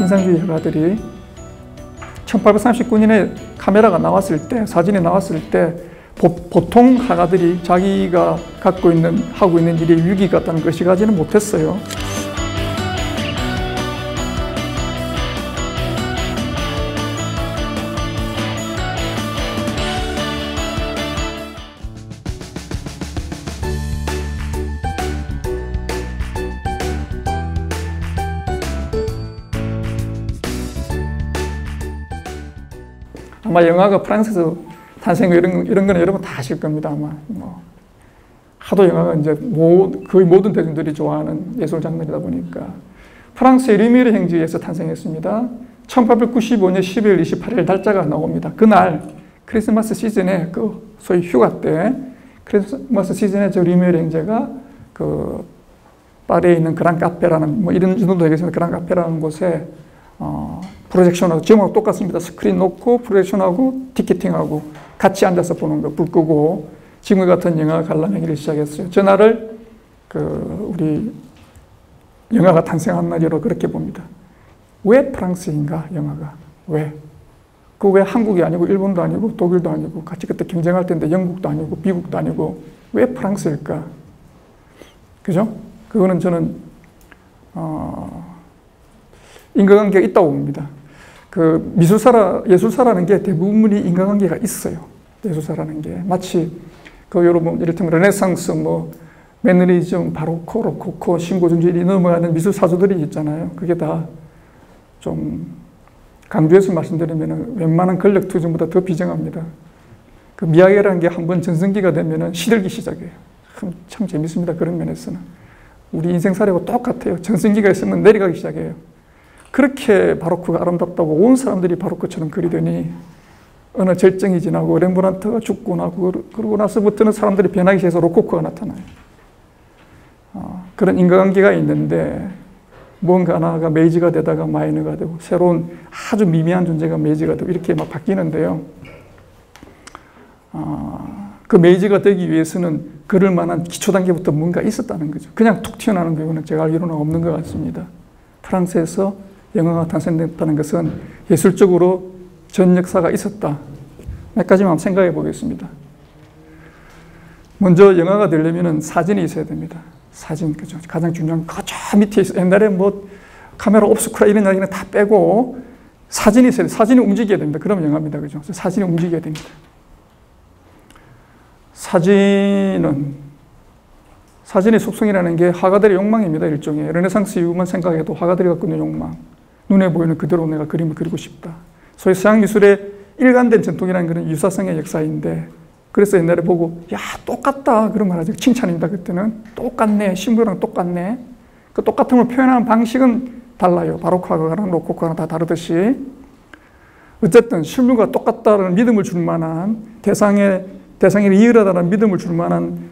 인상주의 화가들이 1839년에 카메라가 나왔을 때, 사진이 나왔을 때 보통 화가들이 자기가 하고 있는 일이 유기 같다는 것이 가지는 못했어요. 아마 영화가 프랑스에서 탄생한 이런 거는 여러분 다 아실 겁니다. 아마 하도 영화가 이제 거의 모든 대중들이 좋아하는 예술 장르이다 보니까 프랑스의 리미르 행지에서 탄생했습니다. 1895년 12월 28일 달짜가 나옵니다. 그날 크리스마스 시즌에 소위 휴가 때 크리스마스 시즌에 저 리미르 행제가 파리에 있는 그랑 카페라는 이런 정도 되겠습니다. 그랑 카페라는 곳에 프로젝션하고 지금하고 똑같습니다. 스크린 놓고 프로젝션하고 티켓팅하고 같이 앉아서 보는 거, 불 끄고 지금 같은 영화 관람행위를 시작했어요. 전날을 우리 영화가 탄생한 날이라고 그렇게 봅니다. 왜 프랑스인가 영화가? 왜? 왜 한국이 아니고 일본도 아니고 독일도 아니고 같이 그때 경쟁할 텐데 영국도 아니고 미국도 아니고 왜 프랑스일까? 그죠? 그거는 저는 인과관계가 있다고 봅니다. 예술사라는 게 대부분이 인과관계가 있어요. 예술사라는 게. 마치, 여러분, 이를테면 르네상스, 매너리즘, 바로코, 로코코, 신고전주의 넘어가는 미술사조들이 있잖아요. 그게 다 좀, 강조해서 말씀드리면 웬만한 권력 투쟁보다 더 비정합니다. 미학이라는 게 한번 전성기가 되면 시들기 시작해요. 참 재밌습니다. 그런 면에서는. 우리 인생사례하고 똑같아요. 전성기가 있으면 내려가기 시작해요. 그렇게 바로크가 아름답다고 온 사람들이 바로크처럼 그리더니 어느 절정이 지나고 렘브란트가 죽고 나고 그러고 나서부터는 사람들이 변하기 시작해서 로코코가 나타나요. 그런 인과관계가 있는데 뭔가 하나가 메이지가 되다가 마이너가 되고 새로운 아주 미미한 존재가 메이지가 되고 이렇게 막 바뀌는데요. 그 메이지가 되기 위해서는 그럴 만한 기초 단계부터 뭔가 있었다는 거죠. 그냥 툭 튀어나오는 경우는 제가 알기로는 없는 것 같습니다. 프랑스에서 영화가 탄생됐다는 것은 예술적으로 전 역사가 있었다. 몇 가지만 생각해 보겠습니다. 먼저 영화가 되려면 사진이 있어야 됩니다. 사진, 그죠? 가장 중요한 거 저 밑에 있어. 옛날에 카메라 옵스쿠라 이런 이야기는 다 빼고 사진이 있어야 돼요. 사진이 움직여야 됩니다. 그럼 영화입니다. 그죠? 사진이 움직여야 됩니다. 사진의 속성이라는 게 화가들의 욕망입니다. 일종의. 르네상스 이후만 생각해도 화가들이 갖고 있는 욕망. 눈에 보이는 그대로 내가 그림을 그리고 싶다. 소위 서양 미술의 일관된 전통이라는 것은 유사성의 역사인데 그래서 옛날에 보고 야 똑같다 그런 말 하죠. 칭찬입니다. 그때는 똑같네. 신부랑 똑같네. 그 똑같음을 표현하는 방식은 달라요. 바로크 화가랑 로코코 화가랑 다 다르듯이 어쨌든 신부가 똑같다는 믿음을 줄 만한 대상에 이으하다는 믿음을 줄 만한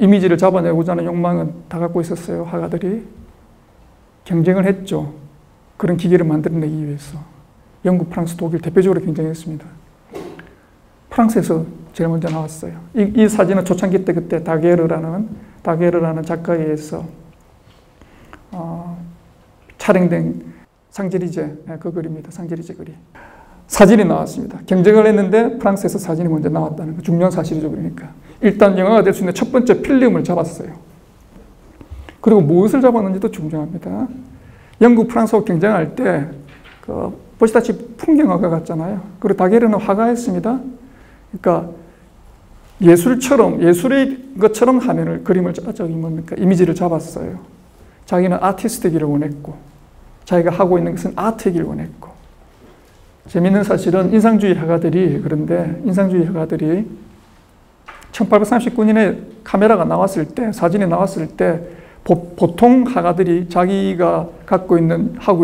이미지를 잡아내고자 하는 욕망은 다 갖고 있었어요. 화가들이. 경쟁을 했죠. 그런 기계를 만들어내기 위해서. 영국, 프랑스, 독일 대표적으로 경쟁했습니다. 프랑스에서 제일 먼저 나왔어요. 이 사진은 초창기 때 그때 다게르라는 작가에 의해서 촬영된 상제리제 그 글입니다. 상제리제 글이. 사진이 나왔습니다. 경쟁을 했는데 프랑스에서 사진이 먼저 나왔다는 거 중요한 사실이죠. 그러니까 일단 영화가 될 수 있는 첫 번째 필름을 잡았어요. 그리고 무엇을 잡았는지도 중요합니다. 영국, 프랑스하고 경쟁할 때 보시다시피 풍경화가 같잖아요. 그리고 다게르는 화가였습니다. 그러니까 예술의 것처럼 그림을 이미지를 잡았어요. 자기는 아티스트이기를 원했고 자기가 하고 있는 것은 아트이기를 원했고 재미있는 사실은 인상주의 화가들이 1839년에 카메라가 나왔을 때, 사진이 나왔을 때 보통 화가들이 자기가 하고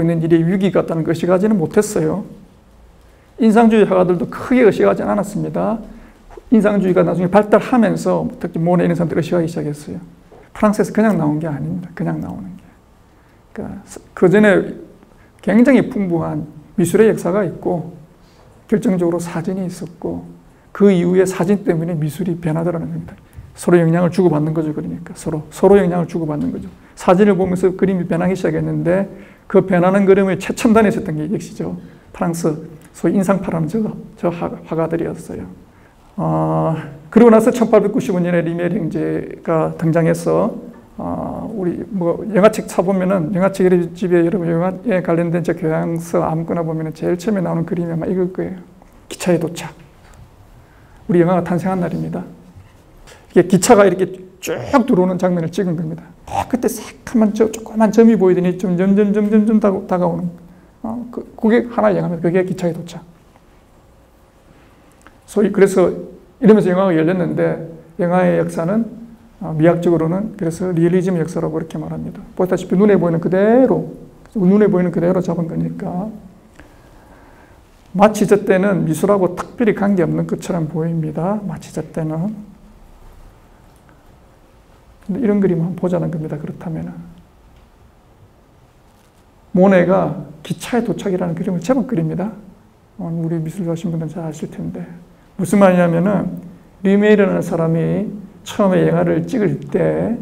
있는 일이 유기 같다는 거 의식하지는 못했어요. 인상주의 화가들도 크게 의식하지 않았습니다. 인상주의가 나중에 발달하면서 특히 모네 이런 사람들이 의식하기 시작했어요. 프랑스에서 그냥 나온 게 아닙니다. 그냥 나오는 게. 그러니까 그 전에 굉장히 풍부한 미술의 역사가 있고 결정적으로 사진이 있었고 그 이후에 사진 때문에 미술이 변하더라는 겁니다. 서로 영향을 주고받는 거죠. 그러니까 서로 영향을 주고받는 거죠. 사진을 보면서 그림이 변하기 시작했는데 그 변하는 그림의 최첨단에 있었던 게 역시죠. 프랑스 소위 인상파라는 저 화가들이었어요. 그러고 나서 1895년에 리메르 형제가 등장해서 우리 뭐 영화책 사보면은 영화책 집에 여러분 영화에 관련된 제 교양서 아무거나 보면은 제일 처음에 나오는 그림이 아마 이걸 거예요. 기차의 도착. 우리 영화가 탄생한 날입니다. 이게 기차가 이렇게 쭉 들어오는 장면을 찍은 겁니다. 그때 새까만 조그만 점이 보이더니 점점 다가오는 그게 하나의 영화입니다. 그게 기차의 도착. 소위 그래서 이러면서 영화가 열렸는데 영화의 역사는 미학적으로는 그래서 리얼리즘 역사라고 그렇게 말합니다. 보다시피 눈에 보이는 그대로 잡은 거니까 마치 저 때는 미술하고 특별히 관계없는 것처럼 보입니다. 마치 저 때는. 근데 이런 그림 한번 보자는 겁니다. 그렇다면 모네가 기차의 도착이라는 그림을 제법 그립니다. 우리 미술 좋아하시는 분들은 잘 아실 텐데 무슨 말이냐면은 리메이르라는 사람이 처음에 영화를 찍을 때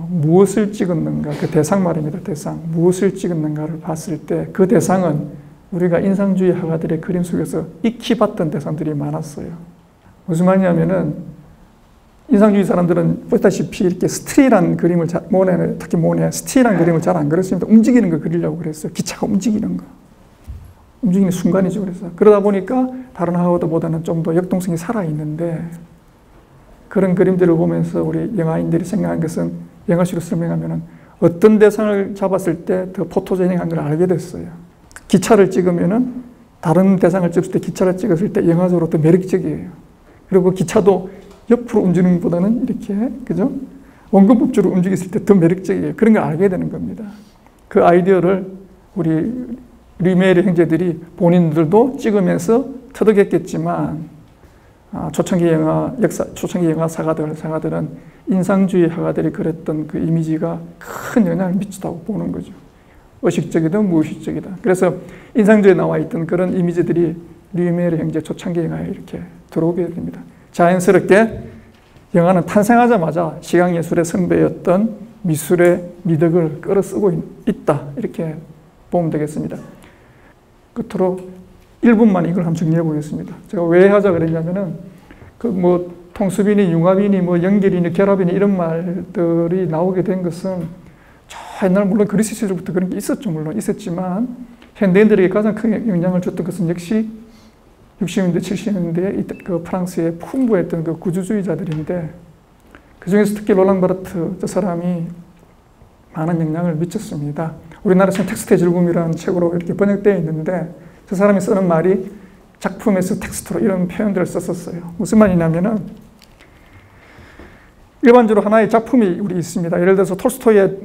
무엇을 찍었는가 그 대상 말입니다. 대상 무엇을 찍었는가를 봤을 때 그 대상은 우리가 인상주의 화가들의 그림 속에서 익히 봤던 대상들이 많았어요. 무슨 말이냐면은 인상주의 사람들은 보다시피 이렇게 스틸이라는 그림을 특히 모네 스틸이라는 그림을 잘 안 그렸습니다. 움직이는 거 그리려고 그랬어요. 기차가 움직이는 거. 움직이는 순간이죠. 그래서 그러다 보니까 다른 화가들보다는 좀 더 역동성이 살아있는데 그런 그림들을 보면서 우리 영화인들이 생각한 것은 영화식으로 설명하면 어떤 대상을 잡았을 때 더 포토제닉한 걸 알게 됐어요. 기차를 찍으면은 다른 대상을 찍을 때 기차를 찍었을 때 영화적으로 더 매력적이에요. 그리고 기차도 옆으로 움직이는 것보다는 이렇게 그죠? 원근법적으로 움직였을 때 더 매력적이에요. 그런 걸 알게 되는 겁니다. 그 아이디어를 우리 리메르 형제들이 본인들도 찍으면서 터득했겠지만 초창기 영화 사가들은 인상주의 화가들이 그렸던 그 이미지가 큰 영향을 미치다고 보는 거죠. 의식적이든 무의식적이든. 그래서 인상주에 나와 있던 그런 이미지들이 리메르 형제 초창기 영화에 이렇게 들어오게 됩니다. 자연스럽게 영화는 탄생하자마자 시각예술의 선배였던 미술의 미덕을 끌어쓰고 있다. 이렇게 보면 되겠습니다. 끝으로 1분만 이걸 한번 정리해 보겠습니다. 제가 왜 하자 그랬냐면은 통수빈이, 융합인이, 연결인이, 결합인이 이런 말들이 나오게 된 것은 저 옛날 물론 그리스 시절부터 그런 게 있었죠. 물론 있었지만 현대인들에게 가장 큰 영향을 줬던 것은 역시 60년대, 70년대에 그 프랑스에 풍부했던 그 구조주의자들인데 그 중에서 특히 롤랑 바르트 저 사람이 많은 영향을 미쳤습니다. 우리나라에서는 텍스트의 즐거움이라는 책으로 이렇게 번역되어 있는데 저 사람이 쓰는 말이 작품에서 텍스트로 이런 표현들을 썼었어요. 무슨 말이냐면은 일반적으로 하나의 작품이 우리 있습니다. 예를 들어서 톨스토이의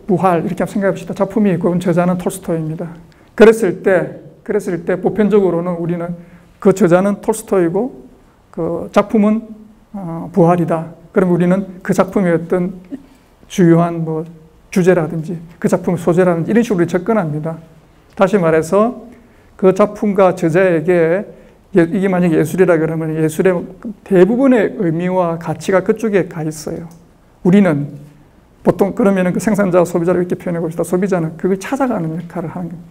부활 이렇게 한번 생각해 봅시다. 작품이 있고 저자는 톨스토이입니다. 그랬을 때 보편적으로는 우리는 그 저자는 톨스토이고 그 작품은 부활이다. 그럼 우리는 그 작품의 어떤 주요한 주제라든지 그 작품의 소재라든지 이런 식으로 접근합니다. 다시 말해서 그 작품과 저자에게 이게 만약에 예술이라 그러면 예술의 대부분의 의미와 가치가 그쪽에 가 있어요. 우리는 보통 그러면은 그 생산자, 소비자를 이렇게 표현해 봅시다. 소비자는 그걸 찾아가는 역할을 하는 거예요.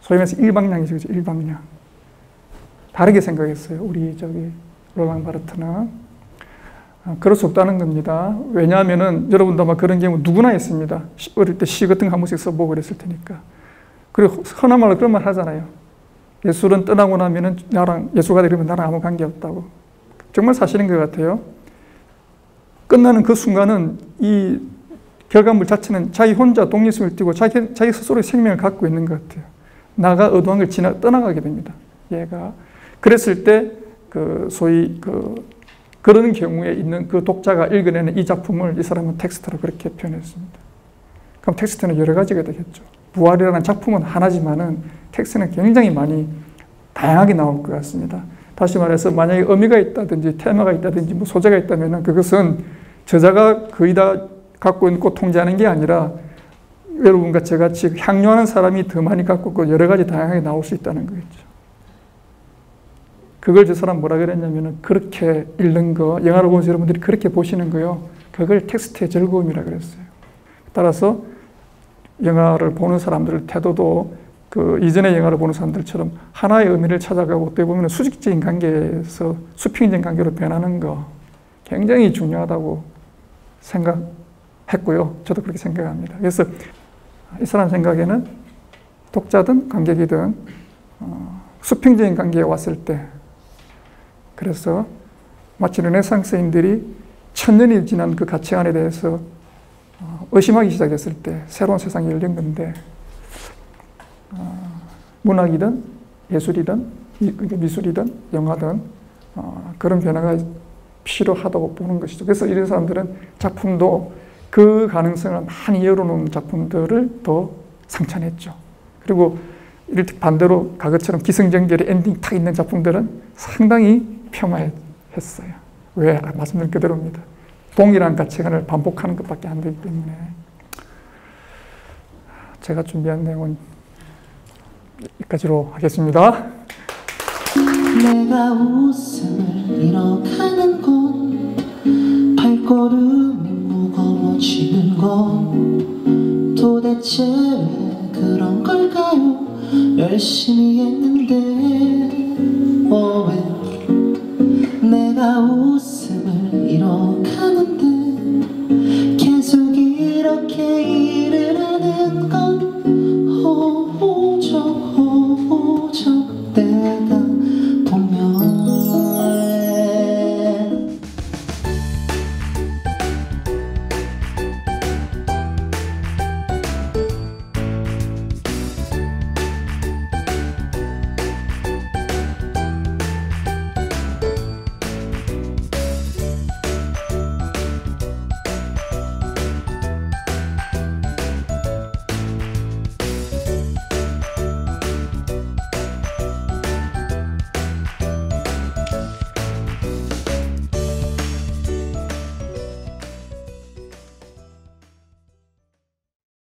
소위 말해서 일방향이죠. 그렇죠? 일방향. 다르게 생각했어요. 우리 롤랑 바르트는. 그럴 수 없다는 겁니다. 왜냐하면은 여러분도 아마 그런 경우 누구나 있습니다. 어릴 때 시 같은 거 한 번씩 써보고 그랬을 테니까. 그리고 흔한 말로 그런 말 하잖아요. 예술은 떠나고 나면은 예술가 되려면 나랑 아무 관계 없다고. 정말 사실인 것 같아요. 끝나는 그 순간은 이 결과물 자체는 자기 혼자 독립성을 띠고 자기 스스로의 생명을 갖고 있는 것 같아요. 나가 의도한 걸 떠나가게 됩니다. 얘가. 그랬을 때 소위 그런 경우에 있는 그 독자가 읽어내는 이 작품을 이 사람은 텍스트로 그렇게 표현했습니다. 그럼 텍스트는 여러 가지가 되겠죠. 부활이라는 작품은 하나지만은 텍스트는 굉장히 많이 다양하게 나올 것 같습니다. 다시 말해서 만약에 의미가 있다든지 테마가 있다든지 소재가 있다면 그것은 저자가 거의 다 갖고 있고 통제하는 게 아니라 여러분과 저같이 향유하는 사람이 더 많이 갖고 있고 여러 가지 다양하게 나올 수 있다는 거겠죠. 그걸 저 사람 뭐라 그랬냐면은 그렇게 읽는 거, 영화를 보면서 여러분들이 그렇게 보시는 거요. 그걸 텍스트의 즐거움이라 그랬어요. 따라서 영화를 보는 사람들 태도도 그 이전의 영화를 보는 사람들처럼 하나의 의미를 찾아가고 어떻게 보면 수직적인 관계에서 수평적인 관계로 변하는 거 굉장히 중요하다고 생각했고요. 저도 그렇게 생각합니다. 그래서 이 사람 생각에는 독자든 관객이든 수평적인 관계에 왔을 때, 그래서 마치 르네상스인들이 1000년이 지난 그 가치관에 대해서 의심하기 시작했을 때 새로운 세상이 열린 건데, 문학이든 예술이든 미술이든 영화든 그런 변화가 필요하다고 보는 것이죠. 그래서 이런 사람들은 작품도 그 가능성을 많이 열어놓은 작품들을 더 상찬했죠. 그리고 반대로 과거처럼 기승전결의 엔딩 딱 있는 작품들은 상당히 폄하했어요. 왜? 말씀드린 그대로입니다. 동일한 가치관을 반복하는 것밖에 안 되기 때문에. 제가 준비한 내용은 여기까지로 하겠습니다. 내가 웃음을 잃어가는 건 발걸음이 무거워지는 건 도대체 왜 그런 걸까요? 열심히 했는데 왜 내가 웃음을 잃어가는데 계속 이렇게